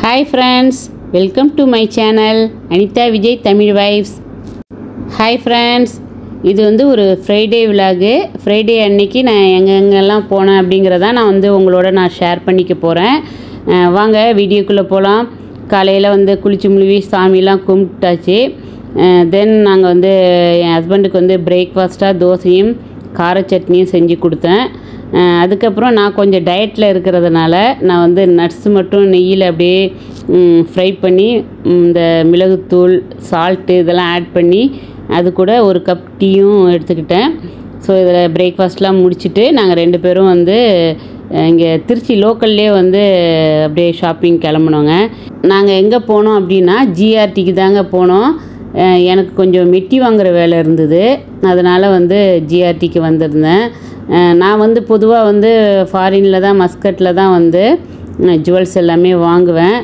Hi friends, welcome to my channel Anitha Vijay Tamil Vibes. Hi friends, இது வந்து ஒரு Friday vlog. Friday அன்னைக்கு நான் எங்கெங்கெல்லாம் போனேன் அப்படிங்கறத நான் உங்களோட ஷேர் பண்ணிக்க போறேன். வாங்க வீடியோக்குள்ள போலாம். காலையில குளிச்சு முழுவி சாமிலாம் கும்பிட்டாச்சு. தென் நாங்க என் ஹஸ்பண்டுக்கு பிரேக்ஃபாஸ்டா தோசையும் கார சட்னியும் செஞ்சு கொடுத்தேன். அதுக்கப்புறம் நான் கொஞ்சம் டயட்டில் இருக்கிறதுனால நான் நட்ஸ் மட்டும் நெய்யில் அப்படியே ஃப்ரை பண்ணி இந்த மிளகுத்தூள் சால்ட்டு இதெல்லாம் ஆட் பண்ணி அது கூட ஒரு கப் டீயும் எடுத்துக்கிட்டேன். ஸோ இதில் பிரேக்ஃபாஸ்ட்லாம் முடிச்சுட்டு நாங்கள் ரெண்டு பேரும் இங்கே திருச்சி லோக்கல்லே அப்படியே ஷாப்பிங் கிளம்புனோங்க. நாங்கள் எங்கே போனோம் அப்படின்னா ஜிஆர்டிக்கு தாங்க போனோம். எனக்கு கொஞ்சம் மெட்டி வாங்குகிற வேலை இருந்தது, அதனால் ஜிஆர்டிக்கு வந்திருந்தேன். நான் பொதுவாக ஃபாரினில் தான் மஸ்கட்டில் தான் ஜுவல்ஸ் எல்லாமே வாங்குவேன்.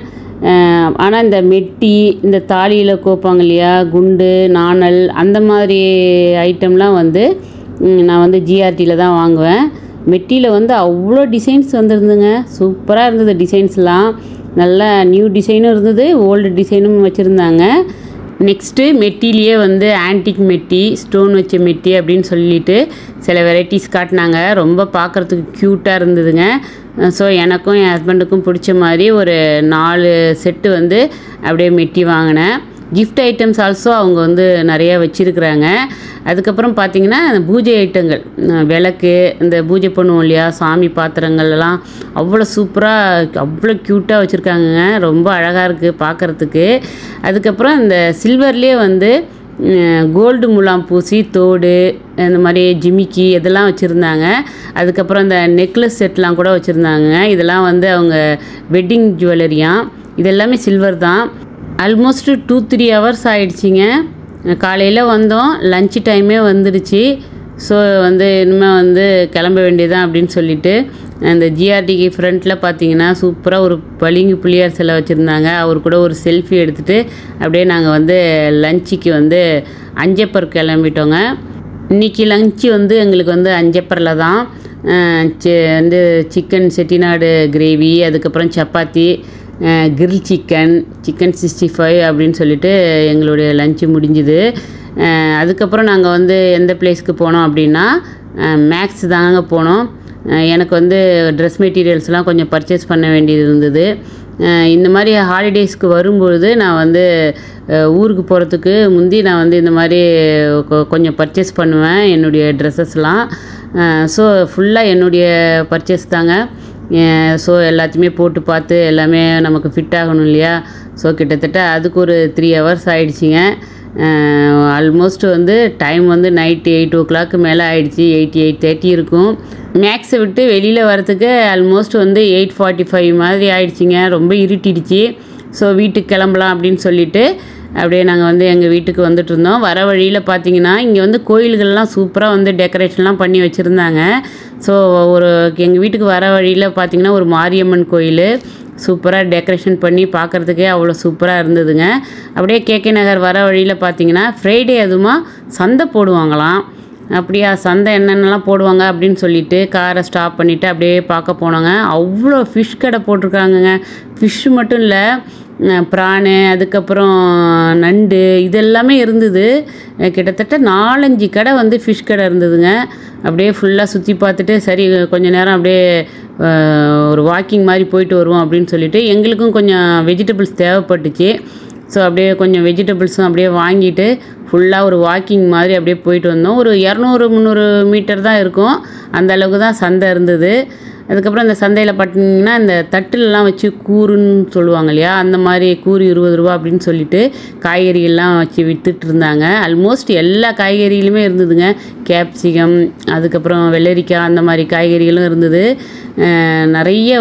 ஆனால் இந்த மெட்டி இந்த தாலியில் கோப்பாங்க இல்லையா, குண்டு நாணல் அந்த மாதிரி ஐட்டம்லாம் நான் ஜிஆர்டியில் தான் வாங்குவேன். மெட்டியில் அவ்வளோ டிசைன்ஸ் வந்துருந்துங்க, சூப்பராக இருந்தது. டிசைன்ஸ்லாம் நல்லா நியூ டிசைனும் இருந்தது, ஓல்டு டிசைனும் வச்சுருந்தாங்க. நெக்ஸ்ட்டு மெட்டிலேயே ஆன்டிக் மெட்டி, ஸ்டோன் வச்ச மெட்டி அப்படின்னு சொல்லிட்டு சில வெரைட்டிஸ் காட்டினாங்க. ரொம்ப பார்க்குறதுக்கு க்யூட்டாக இருந்ததுங்க. ஸோ எனக்கும் என் ஹஸ்பண்டுக்கும் பிடிச்ச மாதிரி ஒரு 4 செட்டு அப்படியே மெட்டி வாங்கினேன். கிஃப்ட் ஐட்டம்ஸ் ஆல்சோ அவங்க நிறையா வச்சுருக்குறாங்க. அதுக்கப்புறம் பார்த்திங்கன்னா பூஜை ஐட்டங்கள், விளக்கு, இந்த பூஜை பண்ணுவோம் இல்லையா, சாமி பாத்திரங்கள்லாம் அவ்வளோ சூப்பராக அவ்வளோ க்யூட்டாக வச்சுருக்காங்க. ரொம்ப அழகாக இருக்குது பார்க்குறதுக்கு. அதுக்கப்புறம் இந்த சில்வர்லேயே கோல்டு முலாம் பூசி தோடு இந்த மாதிரி ஜிமிக்கி இதெல்லாம் வச்சுருந்தாங்க. அதுக்கப்புறம் இந்த நெக்லஸ் செட்லாம் கூட வச்சுருந்தாங்க. இதெல்லாம் அவங்க வெட்டிங் ஜுவல்லரியாம். இது எல்லாமே சில்வர் தான். ஆல்மோஸ்ட் 2-3 ஹவர்ஸ் ஆகிடுச்சிங்க. காலையில் வந்தோம், லன்ச் டைமே வந்துடுச்சு. ஸோ இனிமேல் கிளம்ப வேண்டியதான் அப்படின்னு சொல்லிட்டு அந்த ஜிஆர்டிக்கு ஃப்ரண்ட்டில் பார்த்தீங்கன்னா சூப்பராக ஒரு பளிங்கு புளியார் சிலை வச்சுருந்தாங்க. அவர் கூட ஒரு செல்ஃபி எடுத்துகிட்டு அப்படியே நாங்கள் லஞ்சுக்கு அஞ்சப்பர் கிளம்பிட்டோங்க. இன்றைக்கி லஞ்சு எங்களுக்கு அஞ்சப்பரில் தான் சிக்கன் செட்டிநாடு கிரேவி, அதுக்கப்புறம் சப்பாத்தி, கிரில் சிக்கன் 65 அப்படின்னு சொல்லிட்டு எங்களுடைய லஞ்சு முடிஞ்சுது. அதுக்கப்புறம் நாங்கள் எந்த பிளேஸ்க்கு போனோம் அப்படின்னா மேக்ஸ் தாங்க போனோம். எனக்கு ட்ரெஸ் மெட்டீரியல்ஸ்லாம் கொஞ்சம் பர்ச்சேஸ் பண்ண வேண்டியது இருந்தது. இந்த மாதிரி ஹாலிடேஸ்க்கு வரும்பொழுது நான் ஊருக்கு போகிறதுக்கு முந்தி நான் இந்த மாதிரி கொஞ்சம் பர்ச்சேஸ் பண்ணுவேன் என்னுடைய ட்ரெஸ்ஸஸ்லாம். ஸோ ஃபுல்லாக என்னுடைய பர்ச்சேஸ் தாங்க. ஸோ எல்லாத்தையுமே போட்டு பார்த்து எல்லாமே நமக்கு ஃபிட் ஆகணும் இல்லையா. ஸோ கிட்டத்தட்ட அதுக்கு ஒரு 3 ஹவர்ஸ் ஆகிடுச்சிங்க. ஆல்மோஸ்ட் டைம் நைட்டு 8 o'clock மேலே ஆகிடுச்சி. 8-8:30 இருக்கும். மேக்ஸை விட்டு வெளியில் வரத்துக்கு ஆல்மோஸ்ட் 8:45 மாதிரி ஆகிடுச்சிங்க. ரொம்ப இருட்டிடுச்சு. ஸோ வீட்டுக்கு கிளம்பலாம் அப்படின்னு சொல்லிட்டு அப்படியே நாங்கள் எங்கள் வீட்டுக்கு வந்துட்டு இருந்தோம். வர வழியில் பார்த்தீங்கன்னா இங்கே கோயில்கள்லாம் சூப்பராக டெக்கரேஷன்லாம் பண்ணி வச்சுருந்தாங்க. ஸோ எங்கள் வீட்டுக்கு வர வழியில் பார்த்திங்கன்னா ஒரு மாரியம்மன் கோயில் சூப்பராக டெக்கரேஷன் பண்ணி பார்க்குறதுக்கே அவ்வளோ சூப்பராக இருந்ததுங்க. அப்படியே கேகே நகர் வர வழியில் பார்த்திங்கன்னா ஃப்ரைடே அதுமா சந்தை போடுவாங்களாம். அப்படியா, சந்தை என்னென்னலாம் போடுவாங்க அப்படின்னு சொல்லிட்டு காரை ஸ்டாப் பண்ணிவிட்டு அப்படியே பார்க்க போனோங்க. அவ்வளோ ஃபிஷ் கடை போட்டிருக்காங்கங்க. ஃபிஷ்ஷு மட்டும் இல்லை, ப்ரானு, அதுக்கப்புறம் நண்டு இதெல்லாமே இருந்தது. கிட்டத்தட்ட 4-5 கடை ஃபிஷ் கடை இருந்ததுங்க. அப்படியே ஃபுல்லாக சுற்றி பார்த்துட்டு சரி கொஞ்சம் நேரம் அப்படியே ஒரு வாக்கிங் மாதிரி போயிட்டு வருவோம் அப்படின்னு சொல்லிட்டு எங்களுக்கும் கொஞ்சம் வெஜிடபிள்ஸ் தேவைப்பட்டுச்சு. ஸோ அப்படியே கொஞ்சம் வெஜிடபிள்ஸும் அப்படியே வாங்கிட்டு ஃபுல்லாக ஒரு வாக்கிங் மாதிரி அப்படியே போயிட்டு வந்தோம். ஒரு 200-300 மீட்டர் தான் இருக்கும், அந்த அளவுக்கு தான் சந்தை இருந்தது. அதுக்கப்புறம் அந்த சந்தையில் பார்த்தீங்கன்னா இந்த தட்டுலலாம் வச்சு கூறுன்னு சொல்லுவாங்க இல்லையா, அந்த மாதிரி கூறு 20 ரூபா அப்படின்னு சொல்லிட்டு காய்கறிகள்லாம் வச்சு விற்றுட்டு இருந்தாங்க. ஆல்மோஸ்ட் எல்லா காய்கறிகளுமே இருந்ததுங்க. கேப்சிகம், அதுக்கப்புறம் வெள்ளரிக்காய், அந்த மாதிரி காய்கறிகளும் இருந்தது. நிறைய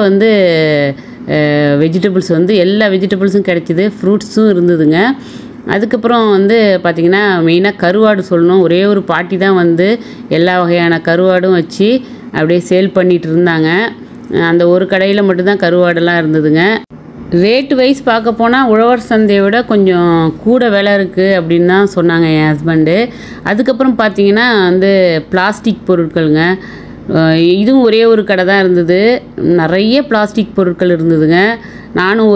வெஜிடபிள்ஸ் எல்லா வெஜிடபிள்ஸும் கிடைச்சிது. ஃப்ரூட்ஸும் இருந்ததுங்க. அதுக்கப்புறம் பார்த்திங்கன்னா மெயினாக கருவாடு சொல்லணும். ஒரே ஒரு பாட்டி தான் எல்லா வகையான கருவாடும் வச்சு அப்படியே சேல் பண்ணிகிட்டு இருந்தாங்க. அந்த ஒரு கடையில் மட்டும்தான் கருவாடெல்லாம் இருந்ததுங்க. ரேட்டு வைஸ் பார்க்க போனால் உழவர் சந்தையை விட கொஞ்சம் கூட விலை இருக்குது அப்படின்னு தான் சொன்னாங்க என் ஹஸ்பண்டு. அதுக்கப்புறம் பார்த்திங்கன்னா பிளாஸ்டிக் பொருட்களுங்க. இதுவும் ஒரே ஒரு கடை தான் இருந்தது. நிறைய பிளாஸ்டிக் பொருட்கள் இருந்ததுங்க. நானும்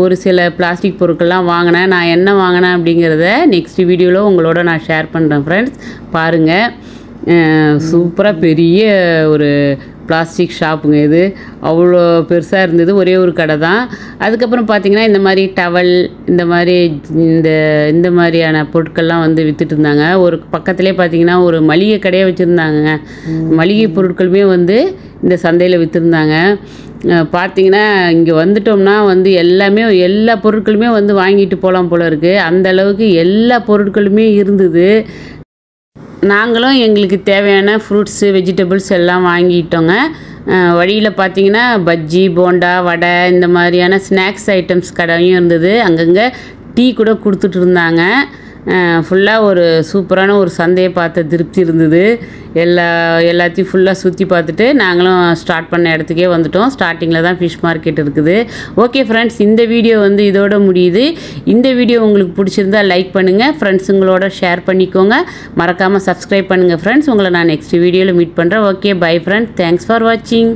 ஒரு சில பிளாஸ்டிக் பொருட்கள்லாம் வாங்கினேன். நான் என்ன வாங்கினேன் அப்படிங்கிறத நெக்ஸ்ட் வீடியோவில் உங்களோட நான் ஷேர் பண்ணுறேன் ஃப்ரெண்ட்ஸ். பாருங்கள், சூப்பராக பெரிய ஒரு பிளாஸ்டிக் ஷாப்புங்க இது. அவ்வளோ பெருசாக இருந்தது. ஒரே ஒரு கடை தான். அதுக்கப்புறம் பார்த்திங்கன்னா இந்த மாதிரி டவல், இந்த மாதிரியான பொருட்கள்லாம் வந்து விற்றுட்டு இருந்தாங்க. ஒரு பக்கத்துலேயே பார்த்திங்கன்னா ஒரு மளிகை கடையை வச்சுருந்தாங்க. மளிகை பொருட்களுமே வந்து இந்த சந்தையில் விற்றுருந்தாங்க. பார்த்திங்கன்னா இங்கே வந்துட்டோம்னா வந்து எல்லா பொருட்களுமே வந்து வாங்கிட்டு போகலாம் போல இருக்குது. அந்த அளவுக்கு எல்லா பொருட்களுமே இருந்தது. நாங்களும் எங்களுக்கு தேவையான ஃப்ரூட்ஸு, வெஜிடபிள்ஸ் எல்லாம் வாங்கிட்டோங்க. வழியில் பார்த்திங்கன்னா பஜ்ஜி, போண்டா, வடை இந்த மாதிரியான ஸ்நாக்ஸ் ஐட்டம்ஸ் கடையும் இருந்தது. அங்கங்கே டீ கூட கொடுத்துட்டு இருந்தாங்க. ஃபுல்லாக ஒரு சூப்பரான ஒரு சந்தையை பார்த்த திருப்தி இருந்தது. எல்லாத்தையும் ஃபுல்லாக சுற்றி பார்த்துட்டு நாங்களும் ஸ்டார்ட் பண்ண இடத்துக்கே வந்துட்டோம். ஸ்டார்டிங்கில் தான் ஃபிஷ் மார்க்கெட் இருக்குது. ஓகே ஃப்ரெண்ட்ஸ், இந்த வீடியோ வந்து இதோட முடியுது. இந்த வீடியோ உங்களுக்கு பிடிச்சிருந்தா லைக் பண்ணுங்கள், ஃப்ரெண்ட்ஸுங்களோட ஷேர் பண்ணிக்கோங்க, மறக்காமல் சப்ஸ்கிரைப் பண்ணுங்கள் ஃப்ரெண்ட்ஸ். உங்களை நான் நெக்ஸ்ட் வீடியோவில் மீட் பண்ணுறேன். Okay, bye friends, thanks for வாட்சிங்.